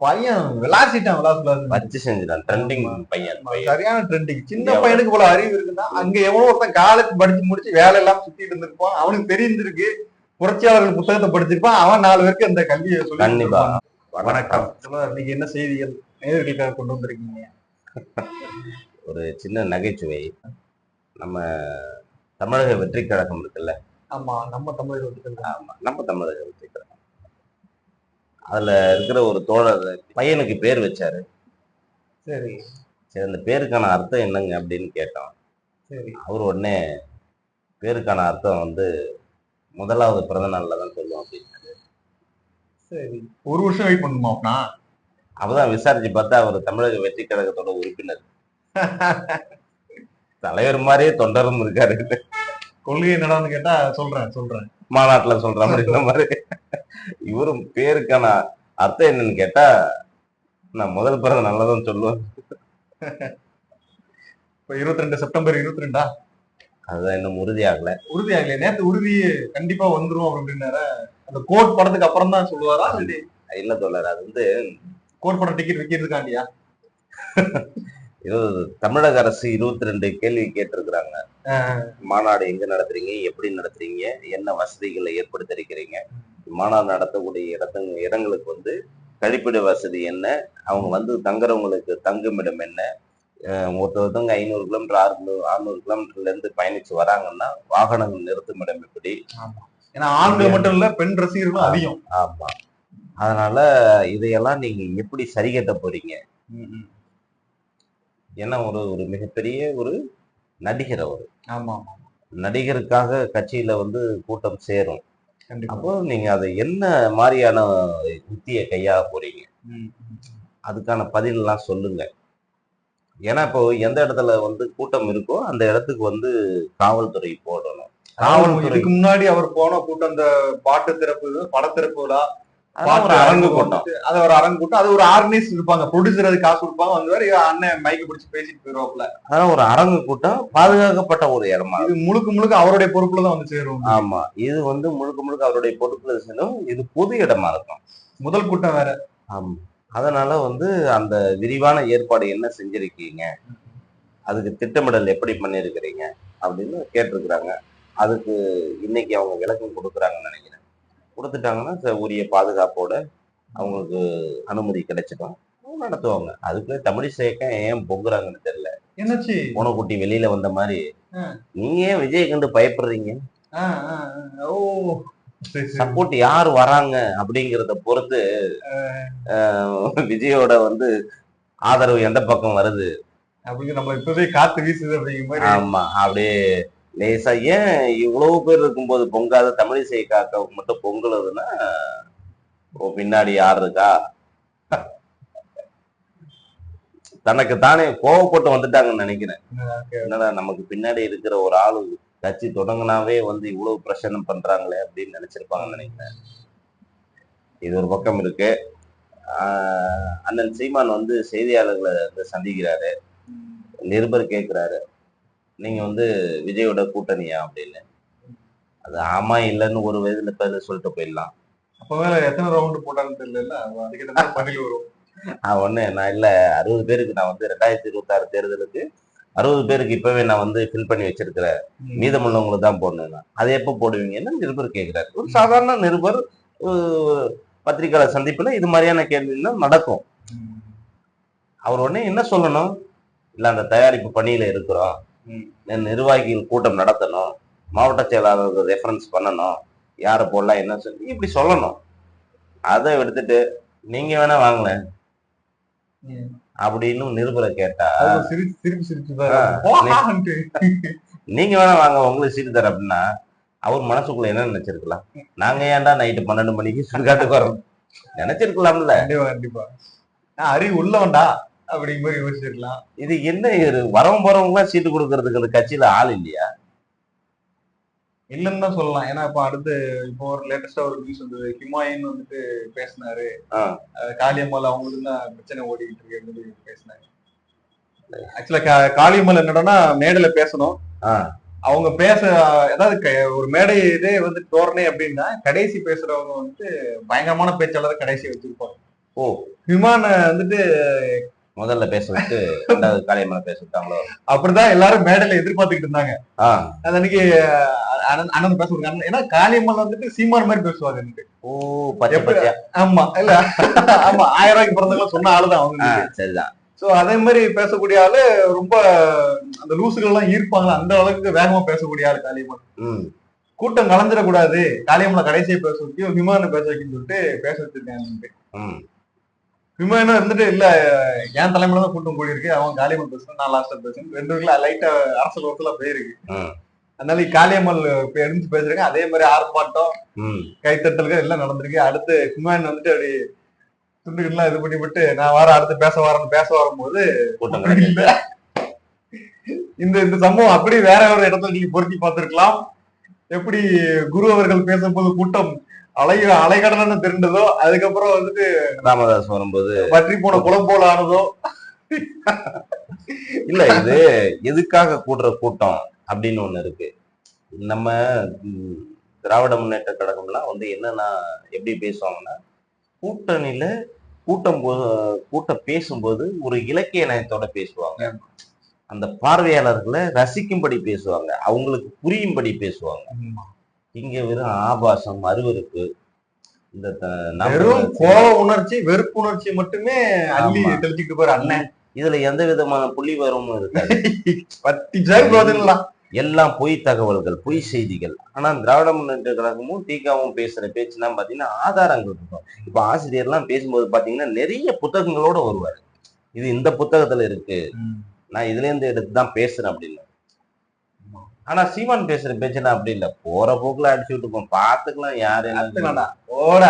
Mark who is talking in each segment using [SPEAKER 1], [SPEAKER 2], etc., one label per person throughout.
[SPEAKER 1] பையன் விளாசிட்டான், விளாசு
[SPEAKER 2] வச்சு செஞ்சுட்டான். ட்ரெண்டிங் பையன்.
[SPEAKER 1] சரியான ட்ரெண்டிங். சின்ன பையனுக்கு போல அறிவு இருக்குன்னா அங்க எவனோ ஒருத்தன் காலேஜ் படிச்சு முடிச்சு வேலை எல்லாம் சுத்திட்டு இருந்திருப்பான். அவனுக்கு தெரிஞ்சிருக்கு, புரட்சியாளர்கள் புத்தகத்தை படிச்சிருப்பான். அவன் 4 பேருக்கு அந்த கல்வியை சொல்லி.
[SPEAKER 2] கண்டிப்பா.
[SPEAKER 1] வணக்கம். இன்னைக்கு என்ன செய்திகள் நேயர்களுக்காக கொண்டு வந்திருக்கீங்க?
[SPEAKER 2] ஒரு சின்ன நகைச்சுவை. நம்ம தமிழக வெற்றி கழகம் இருக்குல்ல?
[SPEAKER 1] ஆமா, நம்ம தமிழக வெற்றி கழகம்.
[SPEAKER 2] ஆமா, நம்ம தமிழக வெற்றி கழகம். அதுல இருக்கிற ஒரு தோழர் பையனுக்கு பேர் வச்சாரு.
[SPEAKER 1] சரி
[SPEAKER 2] சரி, அந்த பேருக்கான அர்த்தம் என்னங்க அப்படின்னு கேட்டோம்.
[SPEAKER 1] சரி.
[SPEAKER 2] அவர் உடனே பேருக்கான அர்த்தம் வந்து முதலாவது பிறந்த நாள்ல தான் சொல்லுவோம் அப்படின்னு.
[SPEAKER 1] சரி, ஒரு வருஷம் வெயிட் பண்ணுமா அப்படின்னா?
[SPEAKER 2] அப்பதான் விசாரிச்சு பார்த்தா அவர் தமிழக வெற்றி கழகத்தோட உறுப்பினர். தலைவர் மாதிரியே தொண்டரும் இருக்காரு.
[SPEAKER 1] கொள்கை என்னடான்னு கேட்டா சொல்றேன்
[SPEAKER 2] மாநாட்டுல சொல்ற மாதிரி. இவரும் பேருக்கான அர்த்தம் என்னன்னு கேட்டா, நான் முதல் பிறந்த நல்லதான் சொல்லுவேன்.
[SPEAKER 1] இப்ப 22 செப்டம்பர் 22.
[SPEAKER 2] அதுதான் இன்னும் உறுதியாகல.
[SPEAKER 1] நேத்து உறுதி கண்டிப்பா வந்துரும் அப்படின்னாரு. அந்த கோட் படத்துக்கு அப்புறம் தான் சொல்லுவாரா?
[SPEAKER 2] இல்ல தோழர், அது வந்து
[SPEAKER 1] கோட் படம் டிக்கெட் விற்கிறதுக்காண்டியா?
[SPEAKER 2] தமிழக அரசு 22 கேள்வி கேட்டிருக்கிறாங்க. மாநாடு எங்க நடத்துறீங்க, எப்படி நடத்துறீங்க, என்ன வசதிகளை ஏற்படுத்திருக்கிறீங்க, மாநாடு நடத்தக்கூடிய இடங்களுக்கு வந்து கழிப்பிட வசதி என்ன, அவங்க வந்து தங்குறவங்களுக்கு தங்குமிடம் என்ன, ஒருத்தவங்க 500 கிலோமீட்டர் 600 கிலோமீட்டர்ல இருந்து பயணிச்சு வராங்கன்னா வாகனங்கள் நிறுத்துமிடம் எப்படி.
[SPEAKER 1] ஏன்னா ஆண்கள் மட்டும் இல்ல, பெண் ரசிகர்களும் அதிகம்.
[SPEAKER 2] ஆமா, அதனால இதையெல்லாம் நீங்க எப்படி சரி கட்ட போறீங்க? ஏன்னா ஒரு மிகப்பெரிய ஒரு நடிகர் அவரு.
[SPEAKER 1] ஆமா,
[SPEAKER 2] நடிகருக்காக கட்சியில வந்து கூட்டம் சேரும். அப்போ நீங்க அதை என்ன மாதிரியான யுத்தியை கையாள போறீங்க, அதுக்கான பதில் எல்லாம் சொல்லுங்க. ஏன்னா இப்போ எந்த இடத்துல வந்து கூட்டம் இருக்கோ அந்த இடத்துக்கு வந்து காவல்துறை போடணும்.
[SPEAKER 1] காவல்துறைக்கு முன்னாடி அவர் போன கூட்டம் அந்த பாட்டு திறப்பு, பட திறப்பு விழா,
[SPEAKER 2] ஒரு அரங்கு கூட்டம்,
[SPEAKER 1] அது ஒரு அரங்கு கூட்டம், அது ஒரு ஆர்கனைஸ் இருப்பாங்க, ப்ரொடியூசர் அது காசு கொடுப்பாங்க, வந்து அண்ணன் மைக்கு பிடிச்சி பேசிட்டு போயிருவாப்ல.
[SPEAKER 2] அதான் ஒரு அரங்கு கூட்டம், பாதுகாக்கப்பட்ட ஒரு இடமா.
[SPEAKER 1] இது முழுக்க அவருடைய பொறுப்புல தான் வந்து சேரும்.
[SPEAKER 2] ஆமா, இது வந்து முழுக்க அவருடைய பொறுப்புல சேரும். இது பொது இடமா இருக்கும்.
[SPEAKER 1] முதல் கூட்டம் வேற.
[SPEAKER 2] ஆமா, அதனால வந்து அந்த விரிவான ஏற்பாடு என்ன செஞ்சிருக்கீங்க, அதுக்கு திட்டமிடல் எப்படி பண்ணிருக்கிறீங்க அப்படின்னு கேட்டிருக்கிறாங்க. அதுக்கு இன்னைக்கு அவங்க விளக்கம் கொடுக்குறாங்கன்னு நினைக்கிறேன். கொடுத்துட்டாங்கன்னா உரிய பாதுகாப்போட அவங்களுக்கு அனுமதி கிடைச்சிடும், நடத்துவாங்க. அதுக்கு தமிழிசை ஏன் பொங்குறாங்கன்னு தெரியல.
[SPEAKER 1] என்னாச்சு?
[SPEAKER 2] பூனைக்குட்டி வெளியில வந்த மாதிரி நீங்க ஏன் விஜய் கண்டு பயப்படுறீங்க? சப்போர்ட் யார் வராங்க அப்படிங்கிறத பொறுத்து விஜயோட வந்து ஆதரவு எந்த பக்கம் வருது
[SPEAKER 1] அப்படிங்கிற நம்ம இப்பவே காத்து வீசுது அப்படிங்கிற மாதிரி.
[SPEAKER 2] ஆமா, அப்படியே லேசா. ஏன் இவ்வளவு பேர் இருக்கும்போது பொங்காத தமிழிசை காக்க மட்டும் பொங்கலுதுன்னா பின்னாடி யார் இருக்கா? தனக்கு தானே கோவப்பட்டு வந்துட்டாங்கன்னு நினைக்கிறேன். என்னடா நமக்கு பின்னாடி இருக்கிற ஒரு ஆளு கட்சி தொடங்கினாவே வந்து இவ்வளவு பிரச்சனை பண்றாங்களே அப்படின்னு நினைச்சிருப்பாங்கன்னு நினைக்கிறேன். இது ஒரு பக்கம் இருக்கு. அண்ணன் சீமான் வந்து செய்தியாளர்களை வந்து சந்திக்கிறாரு. நிருபர் கேட்கிறாரு, நீங்க வந்து விஜயோட கூட்டணியா அப்படின்னு. அது ஆமா இல்லைன்னு ஒரு வயதுல பேர் சொல்லிட்டு போயிடலாம்.
[SPEAKER 1] அப்பவே எத்தனை ரவுண்ட் போட்டான்னு தெரியல, அதுக்கிட்ட பதில் வரும்.
[SPEAKER 2] ஒண்ணு நான் இல்ல 60 பேருக்கு நான் வந்து 2026 தேர்தலுக்கு 60 பேருக்கு இப்பவே நான் வந்து ஃபில் பண்ணி வச்சிருக்கிறேன், மீதமுள்ளவங்களுக்கு தான் போடணும். அதை எப்போ போடுவீங்கன்னு நிருபர் கேட்கிறாரு. ஒரு சாதாரண நிருபர் பத்திரிகையாளர் சந்திப்புல இது மாதிரியான கேள்விலாம் நடக்கும். அவர் உடனே என்ன சொல்லணும்? இல்ல, அந்த தயாரிப்பு பணியில இருக்கிறோம், நிர்வாகிகள் கூட்டம் நடத்தணும், மாவட்ட செயலாளர்கள் ரெஃபரன்ஸ் பண்ணணும், யாரை போடலாம் என்ன சொல்லி இப்படி சொல்லணும். அதை எடுத்துட்டு நீங்க வேணா வாங்கல அப்படின்னு நிருபரை கேட்டா நீங்க வேணா வாங்க உங்களுக்கு சீட்டு தர அப்படின்னா அவர் மனசுக்குள்ள என்ன நினைச்சிருக்கலாம்? நாங்க ஏன்டா நைட்டு 12 மணிக்கு சுடுகாட்டுக்கு வரோம் நினைச்சிருக்கலாம்ல.
[SPEAKER 1] கண்டிப்பா அறிவு உள்ளவன்டா அப்படிங்கிற மாதிரி யோசிச்சிருக்கலாம்.
[SPEAKER 2] இது என்ன வரவும் போறவங்க எல்லாம் சீட்டு கொடுக்கறதுக்கு அந்த கட்சியில ஆள் இல்லையா?
[SPEAKER 1] இல்லைன்னு தான் சொல்லலாம். ஏன்னா இப்ப அடுத்து இப்போ ஒரு லேட்டஸ்டா ஒரு நியூஸ் வந்தது, ஹிமாயின் வந்துட்டு பேசினாரு, காளியம்மாள் அவங்களுக்கு தான் பிரச்சனை ஓடிக்கிட்டு இருக்கு பேசினாரு. ஆக்சுவலா காளியம்மாள் என்னன்னா மேடையில பேசணும், அவங்க பேச ஏதாவது ஒரு மேடை இதே வந்து தோரணை அப்படின்னா கடைசி பேசுறவங்க வந்துட்டு பயங்கரமான பேச்சாளரை கடைசி வச்சிருப்பாங்க.
[SPEAKER 2] ஓ,
[SPEAKER 1] விமான வந்துட்டு
[SPEAKER 2] முதல்ல பேச விட்டு ரெண்டாவது காளியம்மனை பேச விட்டாங்களோ?
[SPEAKER 1] அப்படிதான் எல்லாரும் மேடையில எதிர்பார்த்துக்கிட்டு இருந்தாங்க.
[SPEAKER 2] ஆஹ்
[SPEAKER 1] அது அன்னைக்கு அண்ணன் பேச விடுறாங்க. ஏன்னா காளியம்மன் வந்துட்டு சீமான் மாதிரி பேசுவாங்க எனக்கு.
[SPEAKER 2] ஓ, பச்சை
[SPEAKER 1] எப்படி
[SPEAKER 2] பச்சையா.
[SPEAKER 1] ஆமா இல்ல ஆமா 1000 ரூபாய்க்கு பிறந்தவங்க சொன்ன ஆளுதான் அவங்க.
[SPEAKER 2] சரிதான்.
[SPEAKER 1] சோ அதே மாதிரி பேசக்கூடிய ஆளு ரொம்ப அந்த லூசுகள் எல்லாம் ஈர்ப்பாங்க, அந்த அளவுக்கு வேகமா பேசக்கூடிய ஆளு காளியம்மன். கூட்டம் கலந்துடக்கூடாது, காளியம்மனை கடைசியை பேச வைக்கும், விமானம் பேச வைக்கணும்னு சொல்லிட்டு பேச வச்சிருக்காங்க. விமானம் இருந்துட்டு இல்ல என் தலைமையில தான் கூட்டம் கூடி இருக்கு, அவன் காளியம்மன் பேசுறேன், நான் லாஸ்டா பேசுறேன், 2 பேருக்குள்ள லைட்டா அரசல் ஒருத்தல போயிருக்கு. அதனால காளியம்மல் எழுந்து பேசுறாங்க. அதே மாதிரி ஆர்ப்பாட்டம், கைத்தட்டல்கள் எல்லாம் நடந்திருக்கு. அடுத்து குமான் வந்துட்டு அப்படி துண்டுகள்லாம் இது பண்ணி விட்டு நான் வார அடுத்து பேச வரும்போது இந்த சம்பவம் அப்படி வேற ஒரு இடத்துல நீங்க பொருத்தி பார்த்திருக்கலாம். எப்படி குரு அவர்கள் பேசும்போது கூட்டம் அலைகடலான திரண்டதோ, அதுக்கப்புறம் வந்துட்டு
[SPEAKER 2] ராமதாஸ் வரும்போது
[SPEAKER 1] பற்றி போன குளம் போல ஆனதோ.
[SPEAKER 2] இல்ல, இது எதுக்காக கூடுற கூட்டம் அப்படின்னு ஒண்ணு இருக்கு. நம்ம திராவிட முன்னேற்ற கழகம்லாம் வந்து என்னன்னா எப்படி பேசுவாங்கன்னா, கூட்டணியில கூட்டம் பேசும்போது ஒரு இலக்கிய நயத்தோட பேசுவாங்க. அந்த பார்வையாளர்களை ரசிக்கும்படி பேசுவாங்க, அவங்களுக்கு புரியும்படி பேசுவாங்க. இங்க வெறும் ஆபாசம், அருவருப்பு, இந்த
[SPEAKER 1] வெறும் கோப உணர்ச்சி, வெறுப்பு உணர்ச்சி மட்டுமே அள்ளி தெளிச்சுக்கிட்டு போற அண்ணன்.
[SPEAKER 2] இதுல எந்த விதமான புள்ளி வரமும் இருக்காது. எல்லாம் பொய் தகவல்கள், பொய் செய்திகள். ஆனா திராவிட முன்னேற்ற கழகமும் திகாவும் பேசுற பேச்சுலாம் பாத்தீங்கன்னா ஆதாரங்கள் இருக்கும். இப்ப ஆசிரியர்லாம் பேசும்போது பாத்தீங்கன்னா நிறைய புத்தகங்களோட வருவாரு. இது இந்த புத்தகத்துல இருக்கு, நான் இதுல இருந்து எடுத்துதான் பேசுறேன் அப்படின்னு. ஆனா சீமான் பேசுற பேச்சுலாம் அப்படி இல்ல, போற போக்குல அடிச்சு விட்டுப்போம், பாத்துக்கலாம், யாரு என்ன
[SPEAKER 1] ஓடா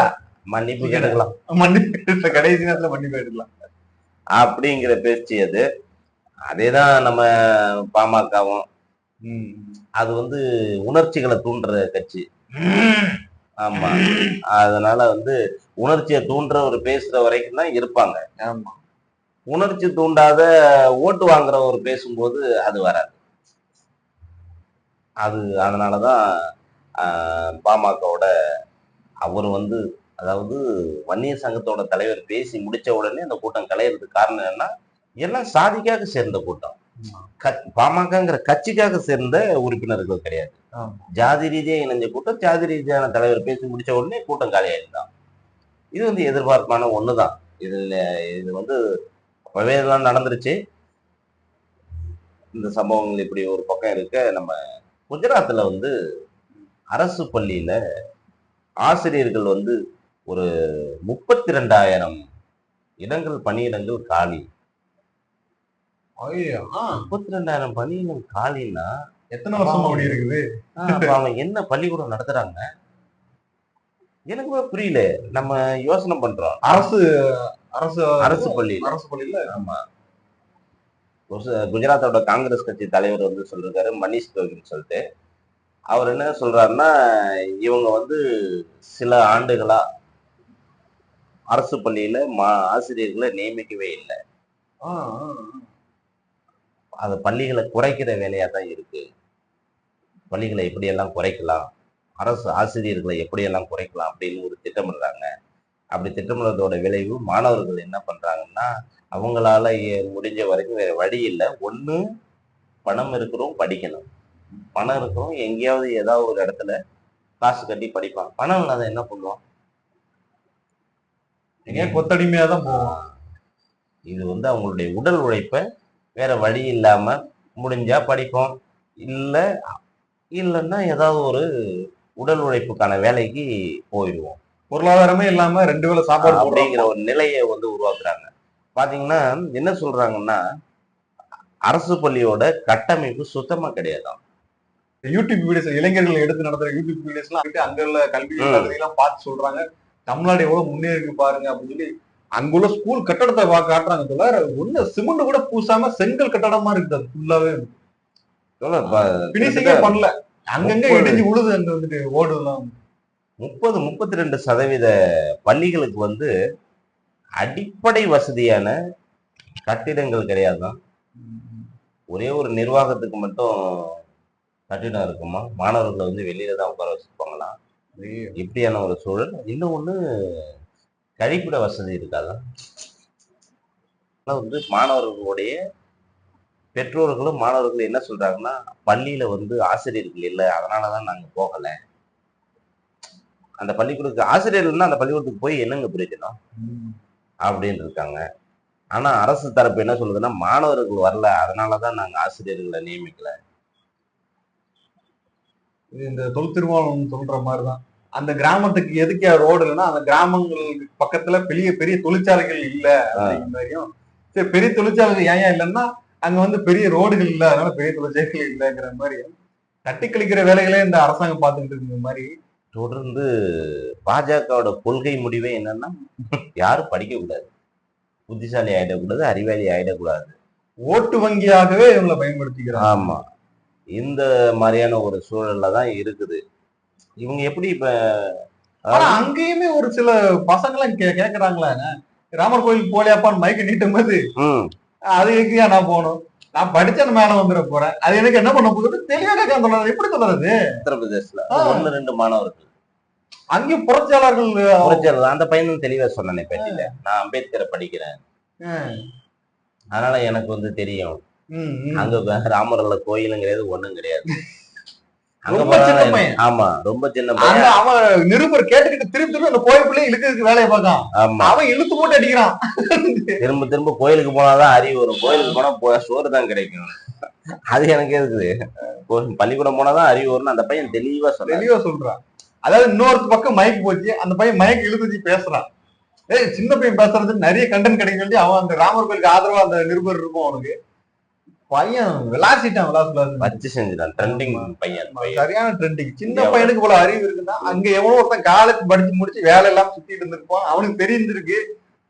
[SPEAKER 2] மன்னிப்பு கேட்டுக்கலாம்,
[SPEAKER 1] மன்னிப்பு கடைசி நேரத்துல மன்னிப்பு கேட்டுக்கலாம்
[SPEAKER 2] அப்படிங்கிற பேச்சு அது. அதேதான் நம்ம பாமகவும். அது வந்து உணர்ச்சிகளை தூண்டுற கட்சி. ஆமா, அதனால வந்து உணர்ச்சியை தூண்டுற ஒரு பேசுற வரைக்கும் தான் இருப்பாங்க.
[SPEAKER 1] ஆமா,
[SPEAKER 2] உணர்ச்சி தூண்டாத ஓட்டு வாங்குற ஒரு பேசும்போது அது வராது. அதனாலதான் பாமகவோட அவர் வந்து, அதாவது வன்னியர் சங்கத்தோட தலைவர் பேசி முடிச்ச உடனே அந்த கூட்டம் கலையிறதுக்கு காரணம் என்னன்னா, எல்லாம் சாதிக்காக சேர்ந்த கூட்டம், பாமகங்கிற கட்சிக்காக சேர்ந்த உறுப்பினர்கள் கிடையாது. ஜாதி ரீதியா இணைஞ்ச கூட்டம், ஜாதி ரீதியான தலைவர் பேசி முடிச்ச உடனே கூட்டம் காலியாயிருந்தான். இது வந்து எதிர்பார்ப்பான ஒண்ணுதான். இது வந்து அப்பவே எல்லாம் நடந்துருச்சு. இந்த சம்பவங்கள் இப்படி ஒரு பக்கம் இருக்க, நம்ம குஜராத்ல வந்து அரசு பள்ளியில ஆசிரியர்கள் வந்து ஒரு 32,000 இடங்கள், பணியிடங்கள் காலி. 32,000 பணியிடங்கள் காலின்னா
[SPEAKER 1] எத்தனை வருஷம் அப்படி இருக்குது?
[SPEAKER 2] அவங்க என்ன பள்ளிக்கூடம் நடத்துறாங்க எனக்குமே புரியல. நம்ம யோசனை பண்றோம். அரசு பள்ளியில. ஆமா, குஜராத்தோட காங்கிரஸ் கட்சி தலைவர் வந்து சொல்றாரு, மனிஷ் கோகின்னு சொல்லிட்டு. அவர் என்ன சொல்றாருன்னா, இவங்க வந்து சில ஆண்டுகளா அரசு பள்ளியில ஆசிரியர்களை நியமிக்கவே இல்லை. அது பள்ளிகளை குறைக்கிற வேலையா தான் இருக்கு. பள்ளிகளை எப்படியெல்லாம் குறைக்கலாம், அரசு ஆசிரியர்களை எப்படியெல்லாம் குறைக்கலாம் அப்படின்னு ஒரு திட்டமிடுறாங்க. அப்படி திட்டமிடுறதோட விளைவு மாணவர்கள் என்ன பண்றாங்கன்னா, அவங்களால முடிஞ்ச வரைக்கும் வேற வழி இல்லை, ஒண்ணு பணம் இருக்கிறோம் படிக்கணும், பணம் இருக்கிறோம் எங்கேயாவது ஏதாவது ஒரு இடத்துல காசு கட்டி படிப்பான், பணம் இல்லாத என்ன பண்ணுவான்,
[SPEAKER 1] கொத்தடிமையா தான் போவான்.
[SPEAKER 2] இது வந்து அவங்களுடைய உடல் உழைப்ப வேற வழி இல்லாம முடிஞ்சா படிப்போம், இல்லைன்னா ஏதாவது ஒரு உடல் உழைப்புக்கான வேலைக்கு போயிடுவோம்.
[SPEAKER 1] பொருளாதாரமே இல்லாம 2 வேளை சாப்பாடு
[SPEAKER 2] அப்படிங்கிற ஒரு நிலையை வந்து உருவாக்குறாங்க. பாத்தீங்கன்னா என்ன சொல்றாங்கன்னா, அரசு பள்ளியோட கட்டமைப்பு சுத்தமா கிடையாதான்.
[SPEAKER 1] யூடியூப் வீடியோஸ், இளைஞர்கள் எடுத்து நடத்துற யூடியூப் வீடியோஸ் எல்லாம் அங்க உள்ள கல்வி எல்லாம் பார்த்து சொல்றாங்க, தமிழ்நாடு எவ்வளவு முன்னேறி பாருங்க அப்படின்னு சொல்லி. அங்குள்ள ஸ்கூல் கட்டடத்தை காட்டுறாங்க. தோழர், ஒண்ணு சிமெண்ட் கூட பூசாம செங்கல் கட்டடமா இருக்குது. அது ஃபுல்லாவே பினிஷிங்கே பண்ணல, அங்கங்க இடிஞ்சு உழுது. அங்க வந்துட்டு ஓடுலாம்
[SPEAKER 2] 32% பள்ளிகளுக்கு வந்து அடிப்படை வசதியான கட்டிடங்கள் கிடையாதுதான். ஒரே ஒரு நிர்வாகத்துக்கு மட்டும் கட்டிடம் இருக்குமா, மாணவர்களை வந்து வெளியில தான் உட்கார வச்சிருப்பாங்களாம். இப்படியான ஒரு சூழல். இன்னொன்னு, கழிப்பிட வசதி இருக்காதா? வந்து மாணவர்களுடைய பெற்றோர்களும் மாணவர்களும் என்ன சொல்றாங்கன்னா, பள்ளியில வந்து ஆசிரியர்கள் இல்லை, அதனாலதான் நாங்க போகல. அந்த பள்ளிக்கூடத்துக்கு ஆசிரியர்கள்னா அந்த பள்ளிக்கூடத்துக்கு போய் என்னங்க பிரயோஜனம் அப்படின்னு இருக்காங்க. ஆனா அரசு தரப்பு என்ன சொல்லுதுன்னா, மாணவர்கள் வரல, அதனாலதான் நாங்க ஆசிரியர்களை நியமிக்கல.
[SPEAKER 1] இது இந்த தொல் திருமாவளவன் சொல்ற மாதிரிதான். அந்த கிராமத்துக்கு எதுக்கு ரோடு இல்லைன்னா அந்த கிராமங்களுக்கு பக்கத்துல பெரிய பெரிய தொழிற்சாலைகள் இல்ல அப்படிங்கிற மாதிரியும், சரி பெரிய தொழிற்சாலைகள் ஏன் இல்லைன்னா அங்க வந்து பெரிய ரோடுகள் இல்ல, அதனால பெரிய தொழிற்சாலைகள் இல்லைங்கிற மாதிரி தட்டி கழிக்கிற வேலைகளே இந்த அரசாங்கம் பார்த்துக்கிட்டு இருக்கிற மாதிரி.
[SPEAKER 2] தொடர்ந்து பாஜகவோட கொள்கை முடிவே என்னன்னா, யாரும் படிக்க கூடாது, புத்திசாலி ஆயிடக்கூடாது, அறிவாளி ஆயிடக்கூடாது,
[SPEAKER 1] ஓட்டு வங்கியாகவே இவங்களை பயன்படுத்திக்கிறாங்க.
[SPEAKER 2] ஆமா, இந்த மாதிரியான ஒரு சூழல்ல தான் இருக்குது. இவங்க எப்படி இப்ப
[SPEAKER 1] ஆனா அங்கேயுமே ஒரு சில பசங்க எல்லாம் கேக்குறாங்களாங்க, ராமர் கோயிலுக்கு போலியாப்பான்னு மைக்க நீட்டும் போது அது எங்கேயா நான் போகணும், நான் படிச்சேன் மேல வந்துட போறேன், அது எனக்கு என்ன பண்ண போகுது தெளிவா கேட்க சொல்றது. எப்படி சொல்றது?
[SPEAKER 2] உத்தரப்பிரதேசல 1-2 மாணவர்கள்
[SPEAKER 1] அங்கேயும் புரட்சியாளர்கள்
[SPEAKER 2] அந்த பையனும் தெளிவா சொன்னேன் பேட்டியில, நான் அம்பேத்கரை படிக்கிறேன், அதனால எனக்கு வந்து தெரியும் அங்க ராமர்ல கோயிலுங்கிறது ஒண்ணும் கிடையாது. ஆமா, ரொம்ப சின்ன பையன்.
[SPEAKER 1] அவன் நிருபர் கேட்டுக்கிட்டு திரும்ப திரும்ப அந்த கோயிலுக்குள்ளே இழுக்கிறதுக்கு வேலையை பார்க்கான். அவன் இழுத்து போட்டு அடிக்கிறான்.
[SPEAKER 2] திரும்ப திரும்ப கோயிலுக்கு போனாதான் அறிவு வரும், கோயிலுக்கு போனா சோறு தான் கிடைக்கும். அது எனக்கு இருக்குது, பள்ளிக்கூடம் போனாதான் அறிவு வரும்னு அந்த பையன் தெளிவா
[SPEAKER 1] சொல்றான். அதாவது இன்னொரு பக்கம் மயக்கு போச்சு, அந்த பையன் மயக்கு இழுத்து வச்சு பேசுறான். சின்ன பையன் பேசுறது நிறைய கண்டென்ட் கிடைக்கும் சொல்லி அவன் அந்த ராமர் கோயிலுக்கு ஆதரவா அந்த நிருபர் இருக்கும், அவனுக்கு பையன் விளாசிட்டான்,
[SPEAKER 2] வச்சு செஞ்சுட்டான். ட்ரெண்டிங் பையன்,
[SPEAKER 1] சரியான ட்ரெண்டிங். சின்ன பையனுக்கு போல அறிவு இருக்குன்னா அங்க எவனோ ஒருத்தன் காலேஜ் படிச்சு முடிச்சு வேலை எல்லாம் சுத்திட்டு இருந்திருப்பான், அவனுக்கு தெரிஞ்சிருக்கு,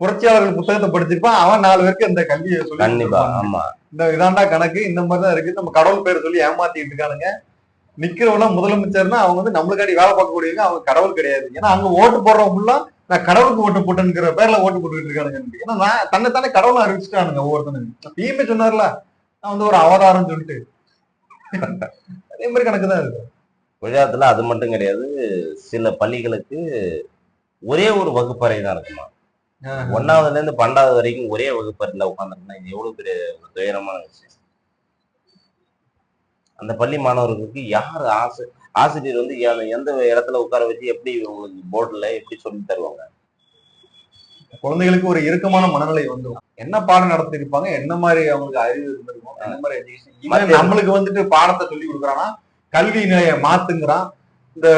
[SPEAKER 1] புரட்சியாளர்கள் புத்தகத்தை படிச்சிருப்பான், அவன் 4 பேருக்கு அந்த கல்வியை சொல்லி.
[SPEAKER 2] கண்டிப்பா, ஆமா,
[SPEAKER 1] இந்த இதாண்டா கணக்கு, இந்த மாதிரிதான் இருக்கு, நம்ம கடவுள் பேர் சொல்லி ஏமாத்திட்டு இருக்கானுங்க. நிக்கிறவனா முதலமைச்சர்னா அவங்க வந்து நம்மளுக்காடி வேலை பார்க்கக்கூடியவங்க, அவங்க கடவுள் கிடையாது. ஏன்னா அங்க ஓட்டு போடுறவங்க நான் கடவுளுக்கு ஓட்டு போட்டேங்கிற பேர்ல ஓட்டு போட்டுக்கிட்டு இருக்கானுங்க. ஏன்னா நான் தன்னைத்தானே கடவுளை அறிவிச்சுட்டானுங்க ஒவ்வொருத்தனுக்கு. தீமை சொன்னார்ல, நான் வந்து ஒரு அவதாரம் சொல்லிட்டு அதே மாதிரி கணக்குதான் இருக்கு.
[SPEAKER 2] குஜராத்ல அது மட்டும் கிடையாது, சில பள்ளிகளுக்கு ஒரே ஒரு வகுப்பறை தான் இருக்குமா. 1ஆவதுல இருந்து 12வது வரைக்கும் ஒரே வகுப்பறையில உட்காந்துருந்தா இது எவ்வளவு பெரிய ஒரு துயரமான விஷயம். அந்த பள்ளி மாணவர்களுக்கு யார் ஆசிரியர் வந்து எந்த இடத்துல உட்கார வச்சு எப்படி உங்களுக்கு போர்டுல எப்படி சொல்லி தருவாங்க?
[SPEAKER 1] குழந்தைகளுக்கு ஒரு இறுக்கமான மனநிலை வந்துடும். என்ன பாடம் நடத்திருப்பாங்க, என்ன மாதிரி அவங்களுக்கு அறிவு இருந்திருக்கும், என்ன மாதிரி எஜுகேஷன். நம்மளுக்கு வந்துட்டு பாடத்தை சொல்லி கொடுக்குறான்னா கல்வி நிலையை மாத்துங்கிறான். இந்த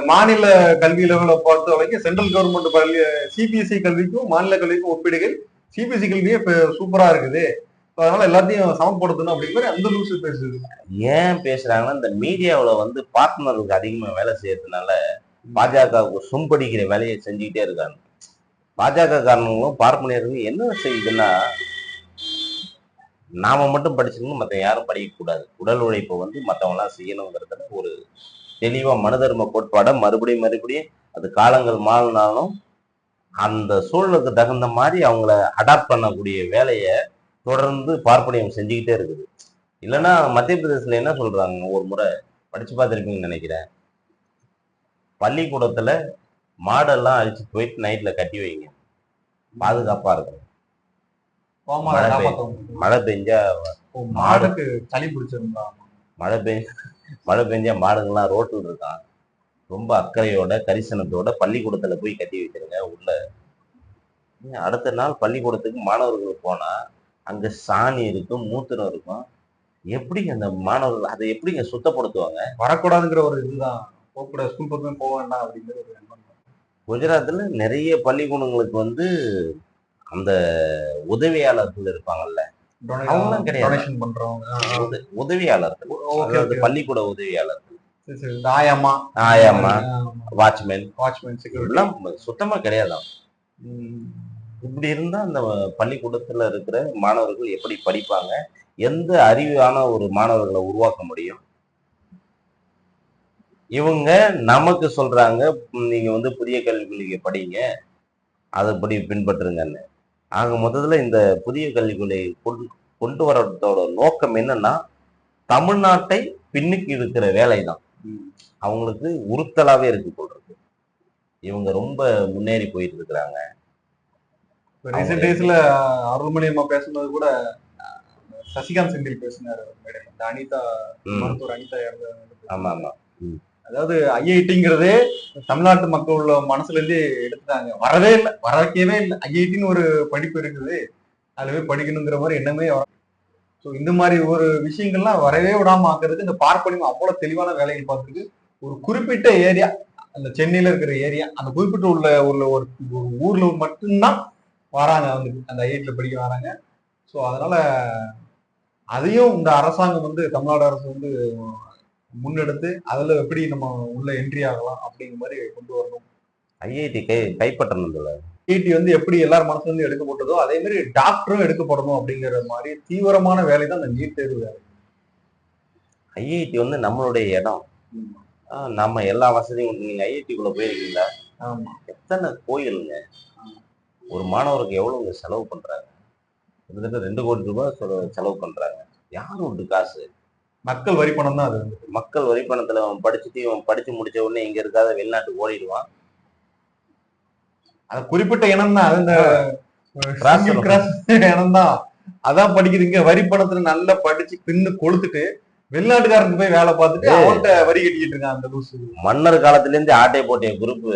[SPEAKER 1] மாநில கல்வி லெவலை பொறுத்த வரைக்கும் சென்ட்ரல் கவர்மெண்ட் பள்ளி சிபிஎஸ்இ கல்விக்கும் மாநில கல்விக்கும் ஒப்பிடுகள் சிபிஎஸ்இ கல்வியே இப்ப சூப்பரா இருக்குது, அதனால எல்லாத்தையும் சமப்படுத்தணும் அப்படிங்கிற அந்த லூசு பேசுது.
[SPEAKER 2] ஏன் பேசுறாங்கன்னா, இந்த மீடியாவில வந்து பார்ட்னருக்கு அதிகமா வேலை செய்யறதுனால பாஜகவுக்கு சும்படிக்கிற வேலையை செஞ்சுக்கிட்டே இருக்காங்க. பாஜக காரணங்களும் பார்ப்பனியர்களும் என்ன செய்யுதுன்னா, நாம மட்டும் படிச்சிருக்கணும், மற்ற யாரும் படிக்க கூடாது, உடல் உழைப்பை வந்து மற்றவங்க எல்லாம் செய்யணுங்கிறதுல ஒரு தெளிவா மனுதர்ம கோட்பாடை மறுபடியும் அது காலங்கள் மாறினாலும் அந்த சூழலுக்கு தகுந்த மாதிரி அவங்கள அடாப்ட் பண்ணக்கூடிய வேலையை தொடர்ந்து பார்ப்பனியம் செஞ்சுக்கிட்டே இருக்குது. இல்லைன்னா மத்திய பிரதேசத்துல என்ன சொல்றாங்க, ஒரு முறை படிச்சு பார்த்துருப்பீங்கன்னு நினைக்கிறேன், பள்ளிக்கூடத்துல மாடெல்லாம் அழிச்சு போயிட்டு நைட்ல கட்டி வைங்க, பாதுகாப்பா இருக்கும். மழை பெஞ்சா
[SPEAKER 1] மாடுக்கு சளி பிடிச்சிருந்தா,
[SPEAKER 2] மழை பெஞ்சா மாடுங்கள்லாம் ரோட்டில் இருக்கான், ரொம்ப அக்கறையோட கரிசனத்தோட பள்ளிக்கூடத்துல போய் கட்டி வச்சிருங்க உள்ள. அடுத்த நாள் பள்ளிக்கூடத்துக்கு மாணவர்கள் போனா அங்க சாணி இருக்கும், மூத்திரம் இருக்கும், எப்படி அந்த மாணவர்கள் அதை எப்படிங்க சுத்தப்படுத்துவாங்க?
[SPEAKER 1] வரக்கூடாதுங்கிற ஒரு இதுதான், போகக்கூடாது, ஸ்கூல் பக்கம் போக வேண்டாம் அப்படிங்கிற ஒரு எண்ணம்.
[SPEAKER 2] குஜராத்ல நிறைய பள்ளிக்கூடங்களுக்கு வந்து அந்த உதவியாளர்கள் இருப்பாங்கல்ல, அவங்களும் கிடையாது, உதவியாளர்கள், பள்ளிக்கூட உதவியாளர்கள்,
[SPEAKER 1] ஆயம்மா,
[SPEAKER 2] வாட்ச்மேன் எல்லாம் சுத்தமா கிடையாதான். இப்படி இருந்தா அந்த பள்ளிக்கூடத்துல இருக்கிற மாணவர்கள் எப்படி படிப்பாங்க? எந்த அறிவான ஒரு மாணவர்களை உருவாக்க முடியும்? இவங்க நமக்கு சொல்றாங்க, நீங்க வந்து புதிய கல்விக் கொள்கையை படிங்க, அதுபடி பின்பற்றுங்கன்னு. ஆக மொத்தத்துல இந்த புதிய கல்விக் கொள்கையை கொண்டு வரதோட நோக்கம் என்னன்னா, தமிழ்நாட்டை பின்னுக்கு இருக்கிற வேலை தான் அவங்களுக்கு உறுத்தலாவே இருக்கு போல் இருக்கு. இவங்க ரொம்ப முன்னேறி போயிட்டு இருக்கிறாங்க,
[SPEAKER 1] ரீசெண்ட் டேஸ்ல அருள்மொழி அம்மா பேசும்போது கூட சசிகாந்த் செந்தில் பேசினாரு மேடம். இந்த அனிதா மருத்துவர் அனிதா
[SPEAKER 2] ஆமா ஆமா.
[SPEAKER 1] அதாவது ஐஐடிங்கிறதே தமிழ்நாட்டு மக்களோட மனசுல இருந்து எடுத்துட்டாங்க. வரவே இல்லை, வரக்கவே இல்லை. ஐஐடின்னு ஒரு படிப்பு இருக்குது, அதுல போய் படிக்கணுங்கிற மாதிரி எண்ணமே வர. ஸோ இந்த மாதிரி ஒரு விஷயங்கள்லாம் வரவே விடாம ஆக்குறதுக்கு இந்த பார்ப்பனியம் அவ்வளவு தெளிவான வேலைகள் பார்த்துருக்கு. ஒரு குறிப்பிட்ட ஏரியா, அந்த சென்னையில இருக்கிற ஏரியா, அந்த குறிப்பிட்ட உள்ள ஒரு ஊர்ல மட்டும்தான் வராங்க, வந்து அந்த ஐஐடியில படிக்க வராங்க. ஸோ அதனால அதையும் இந்த அரசாங்கம் வந்து, தமிழ்நாடு அரசு வந்து முன்னெடுத்து அதுல எப்படி நம்ம உள்ள என்ட்ரி ஆகலாம் அப்படிங்கிற மாதிரி கொண்டு வரணும்.
[SPEAKER 2] ஐஐடி கைப்பற்றணும்.
[SPEAKER 1] ஐஐடி வந்து எப்படி எல்லாரும் மனசுல இருந்து எடுக்கப்பட்டதோ அதே மாதிரி டாக்டரும் எடுக்கப்படணும் அப்படிங்கிற மாதிரி தீவிரமான வேலை தான் அந்த நீட் தேர்வு வேலை.
[SPEAKER 2] ஐஐடி வந்து நம்மளுடைய இடம், நம்ம எல்லா வசதியும். நீங்க ஐஐடிக்குள்ள போயிருக்கீங்களா? எத்தனை கோயிலுங்க, ஒரு மாணவருக்கு எவ்வளவு செலவு பண்றாங்க? கிட்டத்தட்ட 2 கோடி ரூபாய் செலவு பண்றாங்க. யார் உண்டு காசு? மக்கள் வரி பணம் தான் அது. மக்கள் வரி பணத்துல அவன் படிச்சு முடிச்ச உடனே இங்க இருக்காத வெளிநாட்டுக்கு ஓடிடுவான்.
[SPEAKER 1] அது குறிப்பிட்ட இனம் தான், அது இந்த இனம் தான் அதான் படிக்குது. இங்க வரி பணத்துல நல்லா படிச்சு பின்னு கொளுத்துட்டு வெளிநாட்டுக்காரனுக்கு போய் வேலை பார்த்துட்டு அவன்கிட்ட வரி கட்டிக்கிட்டு இருக்கான் அந்த லூசு.
[SPEAKER 2] மன்னர் காலத்துல இருந்து ஆட்டையை போட்டிய குரூப்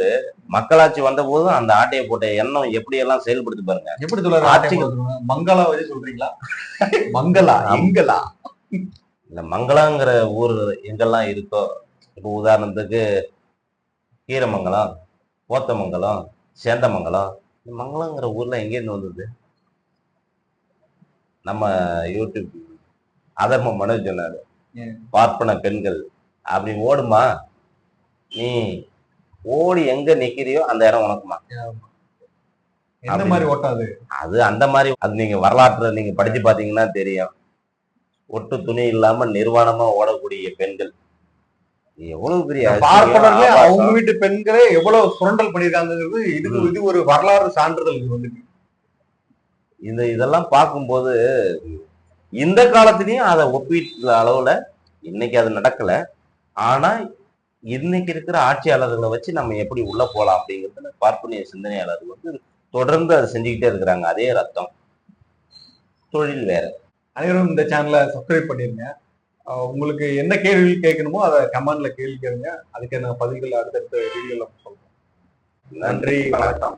[SPEAKER 2] மக்களாட்சி வந்த போதும் அந்த ஆட்டையை போட்ட எண்ணம் எப்படி எல்லாம் செயல்படுத்தி பாருங்க.
[SPEAKER 1] எப்படி சொல்றாரு? ஆட்சி மங்களா வச்சு சொல்றீங்களா? மங்களா எங்களா?
[SPEAKER 2] இல்ல, மங்களாங்கிற ஊர் எங்கெல்லாம் இருக்கோ, இப்போ உதாரணத்துக்கு கீரமங்கலம், போத்தமங்கலம், சேந்தமங்கலம், மங்களாங்கிற ஊர்ல எங்கேருந்து வந்தது? நம்ம யூடியூப் அதர்ம மனோஜ் சொன்னாரு, பார்ப்பன பெண்கள் அப்படி ஓடுமா, நீ ஓடி எங்க நிக்கிறியோ அந்த இடம் உனக்குமா.
[SPEAKER 1] எந்த மாதிரி ஓட்டாது
[SPEAKER 2] அது? அந்த மாதிரி அது நீங்க வரலாற்றை நீங்க படிச்சு பாத்தீங்கன்னா தெரியும். ஒட்டு துணி இல்லாம நிர்வாணமா ஓடக்கூடிய பெண்கள் எவ்வளவு பெரிய
[SPEAKER 1] பார்ப்பனர்களே, அவங்க வீட்டு பெண்களே எவ்வளவு சுரண்டல் பண்ணிருக்காங்கிறது இது ஒரு வரலாறு சான்றிதழ். இது வந்து
[SPEAKER 2] இதெல்லாம் பார்க்கும்போது இந்த காலத்திலயும் அதை ஒப்பீட்டு அளவுல இன்னைக்கு அது நடக்கல. ஆனா இன்னைக்கு இருக்கிற ஆட்சியாளர்களை வச்சு நம்ம எப்படி உள்ள போலாம் அப்படிங்கிறதுல பார்ப்பனிய சிந்தனையாளர்கள் வந்து தொடர்ந்து அதை செஞ்சுக்கிட்டே இருக்கிறாங்க. அதே ரத்தம், தொழில் வேற.
[SPEAKER 1] அனைவரும் இந்த சேனலை சப்ஸ்கிரைப் பண்ணிருங்க. உங்களுக்கு என்ன கேள்வி கேட்கணுமோ அதை கமெண்ட்ல கேள்வி கேளுங்க. அதுக்கான பதிவுகள் அடுத்தடுத்த வீடியோல சொல்றோம். நன்றி, வணக்கம்.